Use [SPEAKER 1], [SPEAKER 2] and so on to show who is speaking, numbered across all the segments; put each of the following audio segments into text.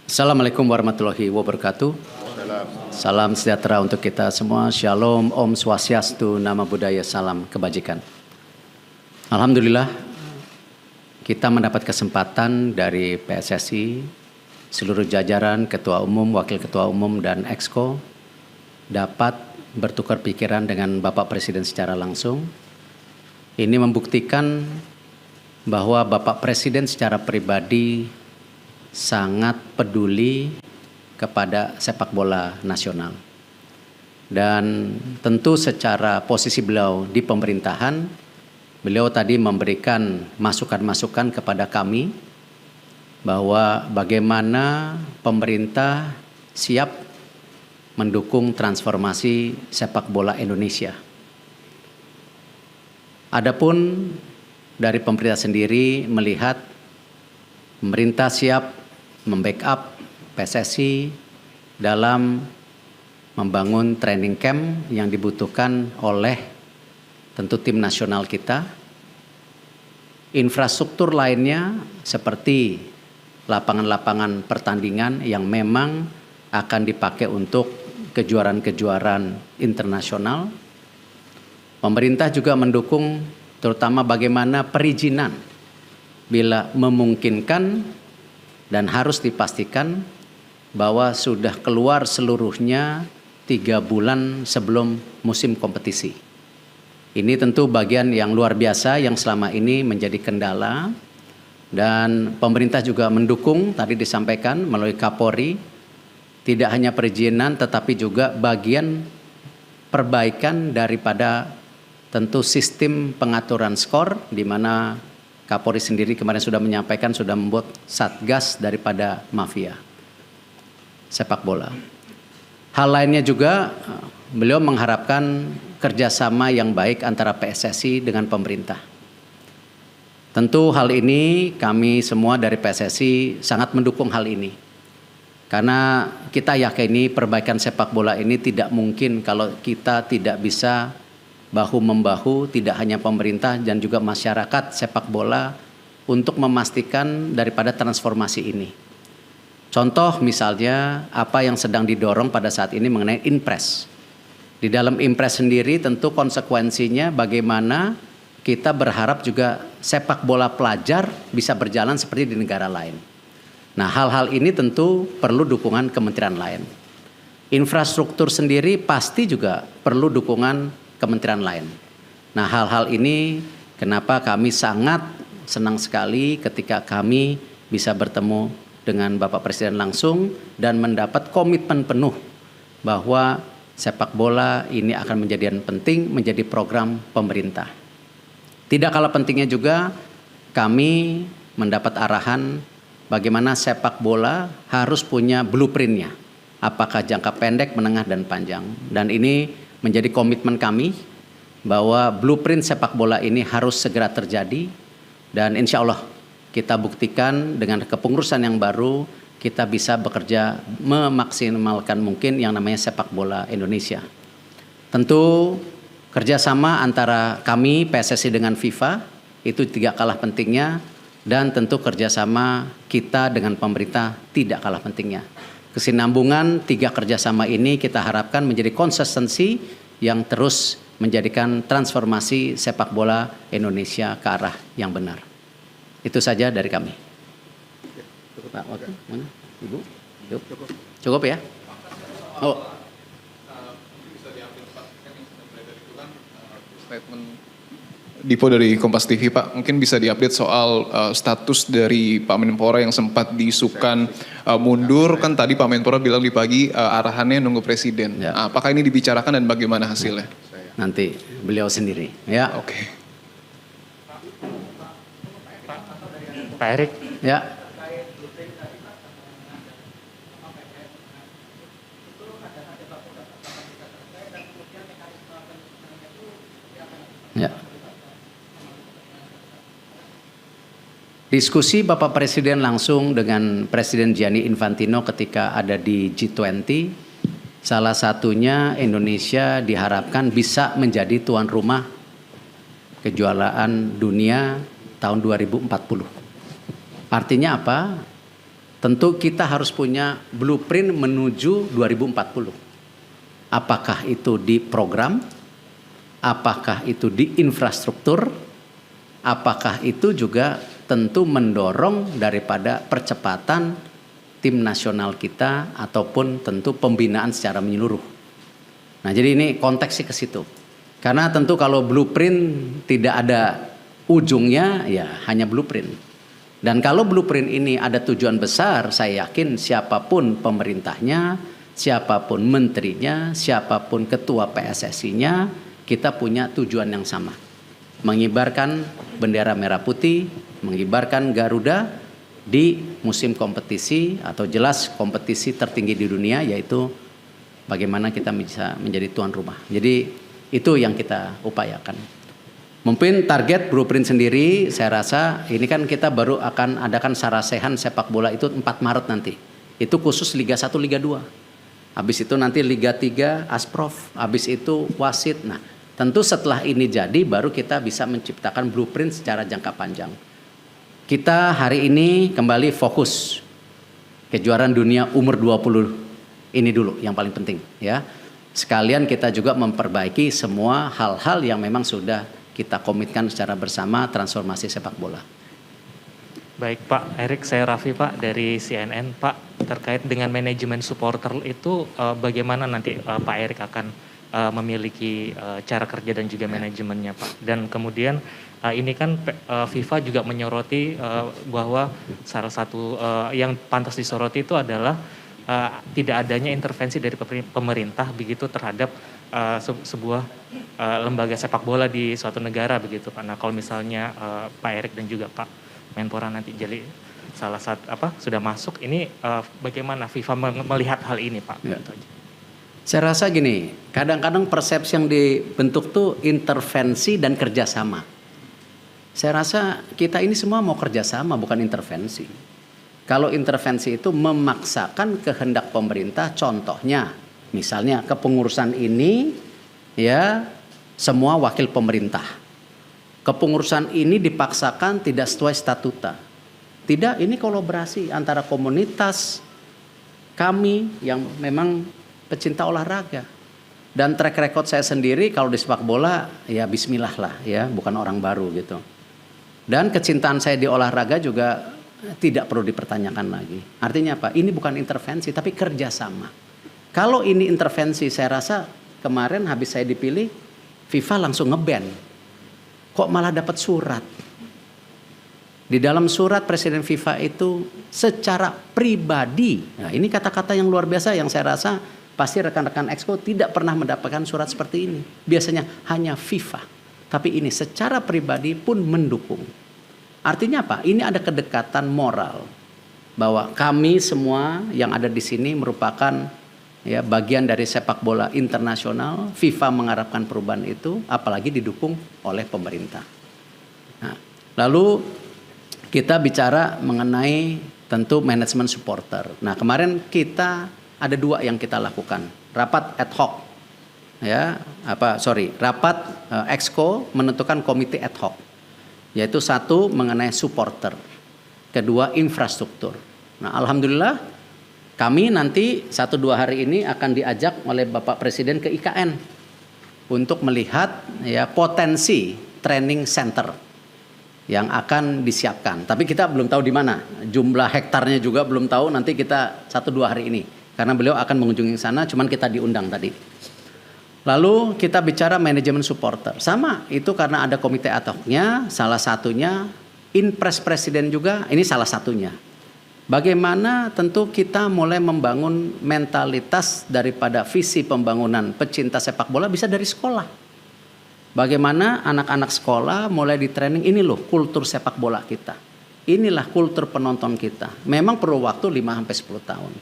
[SPEAKER 1] Assalamualaikum warahmatullahi wabarakatuh. Salam sejahtera untuk kita semua. Shalom, Om Swastiastu, Nama Budaya, Salam Kebajikan. Alhamdulillah, kita mendapat kesempatan dari PSSI, seluruh jajaran, Ketua Umum, Wakil Ketua Umum, dan Exco dapat bertukar pikiran dengan Bapak Presiden secara langsung. Ini membuktikan bahwa Bapak Presiden secara pribadi sangat peduli kepada sepak bola nasional. Dan tentu secara posisi beliau di pemerintahan, beliau tadi memberikan masukan-masukan kepada kami bahwa bagaimana pemerintah siap mendukung transformasi sepak bola Indonesia. Adapun dari pemerintah sendiri melihat pemerintah siap membackup PSSI dalam membangun training camp yang dibutuhkan oleh tentu tim nasional kita. Infrastruktur lainnya seperti lapangan-lapangan pertandingan yang memang akan dipakai untuk kejuaraan-kejuaraan internasional. Pemerintah juga mendukung terutama bagaimana perizinan bila memungkinkan dan harus dipastikan bahwa sudah keluar seluruhnya 3 bulan sebelum musim kompetisi. Ini tentu bagian yang luar biasa yang selama ini menjadi kendala, dan pemerintah juga mendukung, tadi disampaikan melalui Kapolri, tidak hanya perizinan tetapi juga bagian perbaikan daripada tentu sistem pengaturan skor, di mana Kapolri sendiri kemarin sudah menyampaikan sudah membuat satgas daripada mafia sepak bola. Hal lainnya juga beliau mengharapkan kerjasama yang baik antara PSSI dengan pemerintah. Tentu hal ini kami semua dari PSSI sangat mendukung hal ini. Karena kita yakini perbaikan sepak bola ini tidak mungkin kalau kita tidak bisa bahu-membahu, tidak hanya pemerintah dan juga masyarakat sepak bola untuk memastikan daripada transformasi ini. Contoh misalnya apa yang sedang didorong pada saat ini mengenai Inpres. Di dalam Inpres sendiri tentu konsekuensinya bagaimana kita berharap juga sepak bola pelajar bisa berjalan seperti di negara lain. Nah, hal-hal ini tentu perlu dukungan kementerian lain. Infrastruktur sendiri pasti juga perlu dukungan kementerian lain. Nah, hal-hal ini kenapa kami sangat senang sekali ketika kami bisa bertemu dengan Bapak Presiden langsung dan mendapat komitmen penuh bahwa sepak bola ini akan menjadi penting, menjadi program pemerintah. Tidak kalah pentingnya juga kami mendapat arahan bagaimana sepak bola harus punya blueprintnya. Apakah jangka pendek, menengah, dan panjang. Dan ini menjadi komitmen kami bahwa blueprint sepak bola ini harus segera terjadi, dan insya Allah kita buktikan dengan kepengurusan yang baru kita bisa bekerja memaksimalkan mungkin yang namanya sepak bola Indonesia. Tentu kerjasama antara kami PSSI dengan FIFA itu tidak kalah pentingnya, dan tentu kerjasama kita dengan pemerintah tidak kalah pentingnya. Kesinambungan 3 kerjasama ini kita harapkan menjadi konsistensi yang terus menjadikan transformasi sepak bola Indonesia ke arah yang benar. Itu saja dari kami. Pak, waktu mana? Ibu? Cukup ya? Oh.
[SPEAKER 2] Statement Dipo dari Kompas TV, Pak, mungkin bisa diupdate soal status dari Pak Menpora yang sempat diisukan mundur. Kan tadi Pak Menpora bilang di pagi arahannya nunggu presiden.
[SPEAKER 1] Ya.
[SPEAKER 2] Apakah ini dibicarakan dan bagaimana hasilnya?
[SPEAKER 1] Nanti beliau sendiri. Ya.
[SPEAKER 2] Oke.
[SPEAKER 3] Pak Erik.
[SPEAKER 1] Ya. Ya. Diskusi Bapak Presiden langsung dengan Presiden Gianni Infantino ketika ada di G20, salah satunya Indonesia diharapkan bisa menjadi tuan rumah kejuaraan dunia tahun 2040. Artinya apa? tentu kita harus punya blueprint menuju 2040. Apakah itu di program, apakah itu di infrastruktur, apakah itu juga tentu mendorong daripada percepatan tim nasional kita ataupun tentu pembinaan secara menyeluruh. Nah, jadi ini konteksnya ke situ. Karena tentu kalau blueprint tidak ada ujungnya, ya hanya blueprint. Dan kalau blueprint ini ada tujuan besar, saya yakin siapapun pemerintahnya, siapapun menterinya, siapapun ketua PSSI-nya, kita punya tujuan yang sama. Mengibarkan bendera merah putih, mengibarkan Garuda di musim kompetisi atau jelas kompetisi tertinggi di dunia, yaitu bagaimana kita bisa menjadi tuan rumah. Jadi itu yang kita upayakan. Mungkin target blueprint sendiri, saya rasa ini kan kita baru akan adakan sarasehan sepak bola itu 4 Maret nanti. Itu khusus Liga 1, Liga 2. Habis itu nanti Liga 3, Asprof. Habis itu wasit. Nah, tentu setelah ini jadi baru kita bisa menciptakan blueprint secara jangka panjang. Kita hari ini kembali fokus kejuaraan dunia umur 20 ini dulu yang paling penting ya. Sekalian kita juga memperbaiki semua hal-hal yang memang sudah kita komitkan secara bersama transformasi sepak bola.
[SPEAKER 3] Baik Pak Erik, saya Raffi Pak dari CNN. Pak, terkait dengan manajemen supporter itu bagaimana nanti Pak Erik akan memiliki cara kerja dan juga manajemennya Pak. Dan kemudian ini kan FIFA juga menyoroti bahwa salah satu yang pantas disoroti itu adalah tidak adanya intervensi dari pemerintah begitu terhadap sebuah lembaga sepak bola di suatu negara begitu Pak. Nah, kalau misalnya Pak Erik dan juga Pak Menpora nanti jadi salah satu sudah masuk ini bagaimana FIFA melihat hal ini Pak?
[SPEAKER 1] Ya. Saya rasa gini, kadang-kadang persepsi yang dibentuk tuh intervensi dan kerjasama. Saya rasa kita ini semua mau kerjasama bukan intervensi. Kalau intervensi itu memaksakan kehendak pemerintah, contohnya misalnya kepengurusan ini ya semua wakil pemerintah. Kepengurusan ini dipaksakan tidak sesuai statuta. Tidak, ini kolaborasi antara komunitas kami yang memang pecinta olahraga. Dan track record saya sendiri kalau di sepak bola ya bismillah lah ya, bukan orang baru gitu. Dan kecintaan saya di olahraga juga tidak perlu dipertanyakan lagi. Artinya apa? Ini bukan intervensi tapi kerjasama. Kalau ini intervensi, saya rasa kemarin habis saya dipilih, FIFA langsung nge-ban. Kok malah dapat surat? Di dalam surat Presiden FIFA itu secara pribadi, nah ini kata-kata yang luar biasa yang saya rasa pasti rekan-rekan Exco tidak pernah mendapatkan surat seperti ini. Biasanya hanya FIFA, tapi ini secara pribadi pun mendukung. Artinya apa? Ini ada kedekatan moral bahwa kami semua yang ada di sini merupakan ya bagian dari sepak bola internasional. FIFA mengharapkan perubahan itu, apalagi didukung oleh pemerintah. Nah, lalu kita bicara mengenai tentu manajemen supporter. Nah, kemarin kita ada 2 yang kita lakukan. Rapat ad hoc. Rapat Exco menentukan komite ad hoc. Yaitu 1 mengenai supporter. Kedua infrastruktur. Nah, alhamdulillah kami nanti 1-2 hari ini akan diajak oleh Bapak Presiden ke IKN untuk melihat ya potensi training center yang akan disiapkan. Tapi kita belum tahu di mana. Jumlah hektarnya juga belum tahu. Nanti kita 1-2 hari ini. Karena beliau akan mengunjungi sana, cuman kita diundang tadi. Lalu kita bicara manajemen supporter. Sama, itu karena ada komite ad hoc-nya, salah satunya Inpres Presiden juga, ini salah satunya. Bagaimana tentu kita mulai membangun mentalitas daripada visi pembangunan pecinta sepak bola bisa dari sekolah. Bagaimana anak-anak sekolah mulai di training, ini loh kultur sepak bola kita. Inilah kultur penonton kita. Memang perlu waktu 5-10 tahun.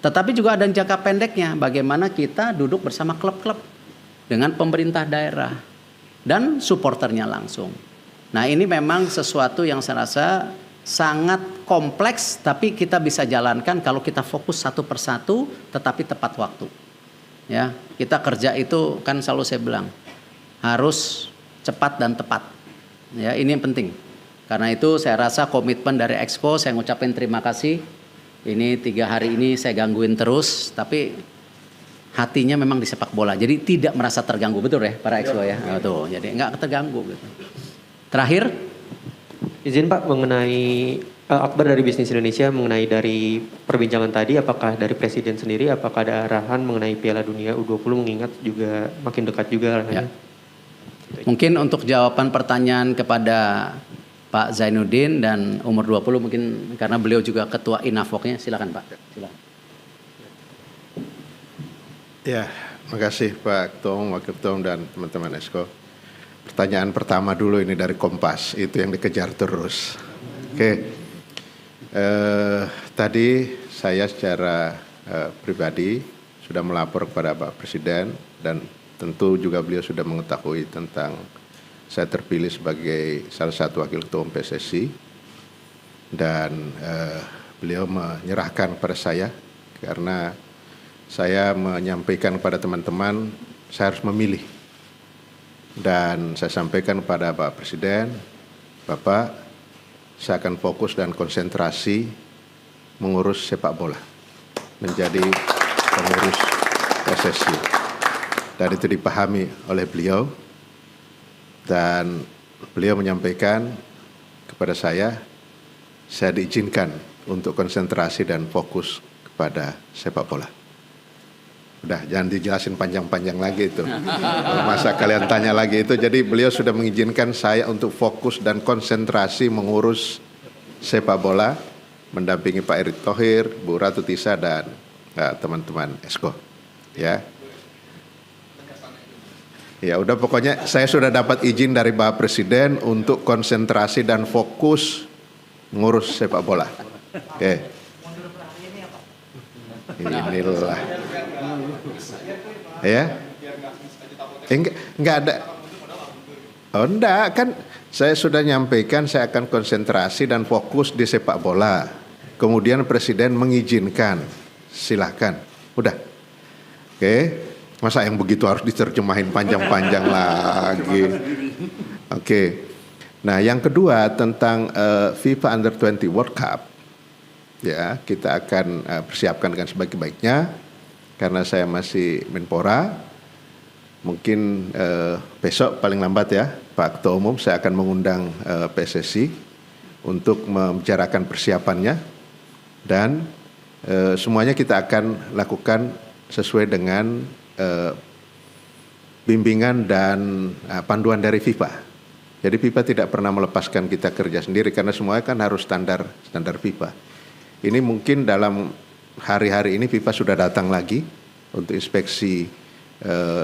[SPEAKER 1] Tetapi juga ada jangka pendeknya, bagaimana kita duduk bersama klub-klub dengan pemerintah daerah dan supporternya langsung. Nah, ini memang sesuatu yang saya rasa sangat kompleks, tapi kita bisa jalankan kalau kita fokus satu persatu, tetapi tepat waktu. Ya, kita kerja itu kan selalu saya bilang harus cepat dan tepat. Ya, ini yang penting. Karena itu saya rasa komitmen dari Exco, saya ngucapin terima kasih ini 3 hari ini saya gangguin terus, tapi hatinya memang di sepak bola. Jadi tidak merasa terganggu, betul ya para exco ya? Tuh, jadi nggak terganggu gitu. Terakhir,
[SPEAKER 4] izin Pak mengenai Akbar dari Bisnis Indonesia mengenai dari perbincangan tadi, apakah dari Presiden sendiri, apakah ada arahan mengenai Piala Dunia U20 mengingat juga makin dekat juga
[SPEAKER 1] ya. Mungkin untuk jawaban pertanyaan kepada Pak Zainuddin dan umur 20 mungkin karena beliau juga ketua Inafoknya, silakan Pak. Silakan.
[SPEAKER 5] Ya, makasih Pak Ketua Umum, Wakil Ketua Umum dan teman-teman Exco. Pertanyaan pertama dulu ini dari Kompas, itu yang dikejar terus. Oke. Tadi saya secara pribadi sudah melapor kepada Pak Presiden dan tentu juga beliau sudah mengetahui tentang saya terpilih sebagai salah satu wakil ketua umum PSSI dan beliau menyerahkan kepada saya karena saya menyampaikan kepada teman-teman saya harus memilih dan saya sampaikan kepada Pak Presiden, Bapak saya akan fokus dan konsentrasi mengurus sepak bola, menjadi pengurus PSSI. Dan itu dipahami oleh beliau. Dan beliau menyampaikan kepada saya diizinkan untuk konsentrasi dan fokus kepada sepak bola. Udah, jangan dijelasin panjang-panjang lagi itu. Masa kalian tanya lagi itu. Jadi beliau sudah mengizinkan saya untuk fokus dan konsentrasi mengurus sepak bola, mendampingi Pak Erick Thohir, Bu Ratu Tisa dan teman-teman Exco. Ya. Ya udah pokoknya saya sudah dapat izin dari Bapak Presiden untuk konsentrasi dan fokus mengurus sepak bola. Oke. Inilah. Ya. Enggak ada. Oh enggak, kan saya sudah nyampaikan saya akan konsentrasi dan fokus di sepak bola. Kemudian Presiden mengizinkan. Silahkan. Udah. Oke. Masa yang begitu harus diterjemahin panjang-panjang lagi. Oke. Nah, yang kedua tentang FIFA Under-20 World Cup. Ya, kita akan persiapkan dengan sebaik-baiknya karena saya masih Menpora. Mungkin besok paling lambat ya, Pak Ketua Umum saya akan mengundang PSSI untuk membicarakan persiapannya dan semuanya kita akan lakukan sesuai dengan bimbingan dan panduan dari FIFA. Jadi FIFA tidak pernah melepaskan kita kerja sendiri karena semuanya kan harus standar FIFA. Ini mungkin dalam hari-hari ini FIFA sudah datang lagi untuk inspeksi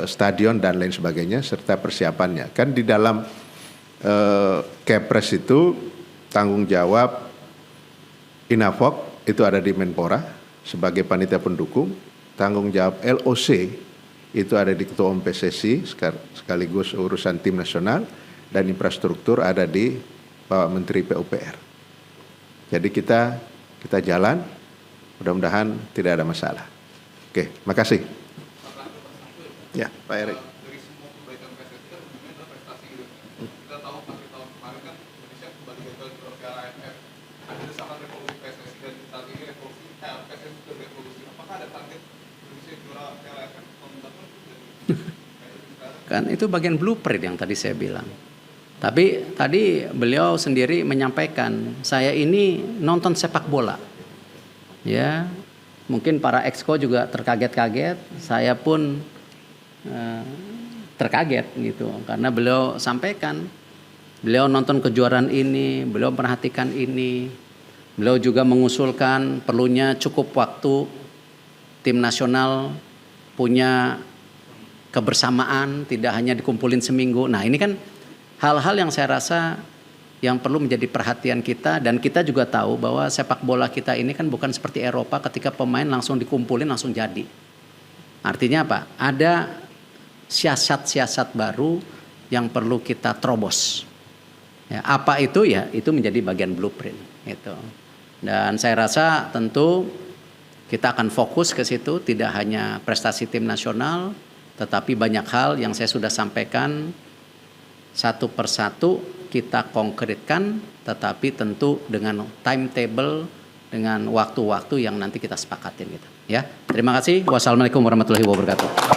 [SPEAKER 5] stadion dan lain sebagainya serta persiapannya. Kan di dalam Kepres itu tanggung jawab Inafok itu ada di Menpora sebagai panitia pendukung, tanggung jawab LOC itu ada di Ketua Umum PSSI sekaligus urusan tim nasional dan infrastruktur ada di Bapak Menteri PUPR. Jadi kita jalan, mudah-mudahan tidak ada masalah. Oke, makasih. Ya, Pak Erik.
[SPEAKER 2] Dari semua perbaikan PSSI kan ujungnya adalah prestasi gitu. Kita tahu pasti tahun kemarin kan Indonesia kembali gagal di Piala AFF. Ada desakan revolusi PSSI dan saat ini revolusi PSSI sudah revolusi. Apakah ada target Indonesia juara Piala AFF tahun depan?
[SPEAKER 1] Kan itu bagian blueprint yang tadi saya bilang. Tapi tadi beliau sendiri menyampaikan, saya ini nonton sepak bola. Ya, mungkin para exco juga terkaget-kaget, saya pun terkaget gitu. Karena beliau sampaikan, beliau nonton kejuaraan ini, beliau perhatikan ini. Beliau juga mengusulkan perlunya cukup waktu tim nasional punya kebersamaan, tidak hanya dikumpulin seminggu. Nah ini kan hal-hal yang saya rasa yang perlu menjadi perhatian kita dan kita juga tahu bahwa sepak bola kita ini kan bukan seperti Eropa ketika pemain langsung dikumpulin langsung jadi. Artinya apa? Ada siasat-siasat baru yang perlu kita terobos. Ya, apa itu ya? Itu menjadi bagian blueprint. Gitu. Dan saya rasa tentu kita akan fokus ke situ, tidak hanya prestasi tim nasional, tetapi banyak hal yang saya sudah sampaikan satu persatu kita konkretkan, tetapi tentu dengan timetable dengan waktu-waktu yang nanti kita sepakatin gitu. Ya, terima kasih. Wassalamualaikum warahmatullahi wabarakatuh.